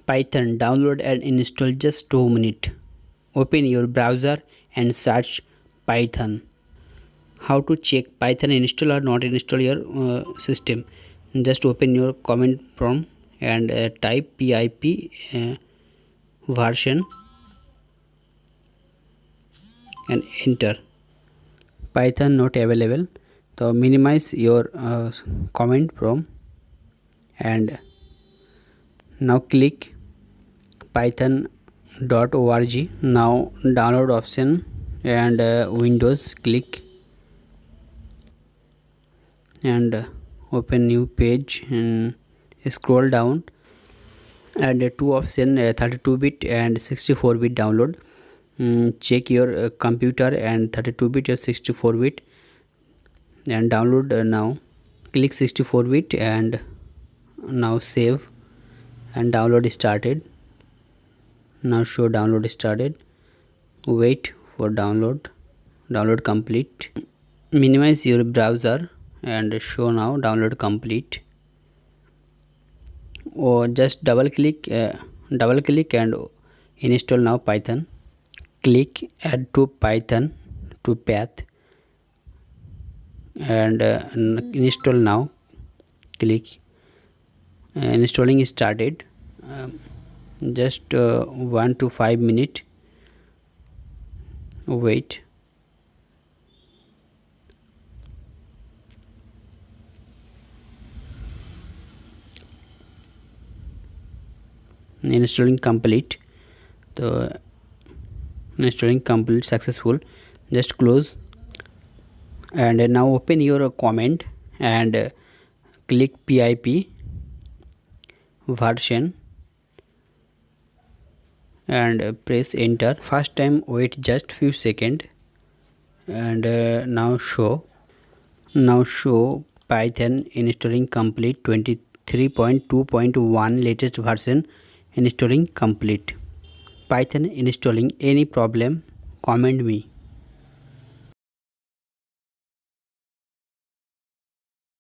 Python download and install just 2 minutes. Open your browser and search Python. How to check Python install or not install your system? Just open your command prompt and type pip version and enter. Python not available, so minimize your command prompt and now click python.org. Now download option and Windows, click and open new page and scroll down and two option 32-bit and 64-bit download. Check your computer and 32-bit or 64-bit and download now. Click 64-bit and now save and download started. Now show download started. Wait for download complete. Minimize your browser and show now download complete, or just double click and install now Python. Click add to Python to path and install now. Click installing started. Just 1 to 5 minutes. Wait. Installing complete. So installing complete successful. Just close and now open your command and click pip version and press enter. First time wait just few seconds and now show Python installing complete 23.2.1 latest version installing complete. Python installing. Any problem, comment me.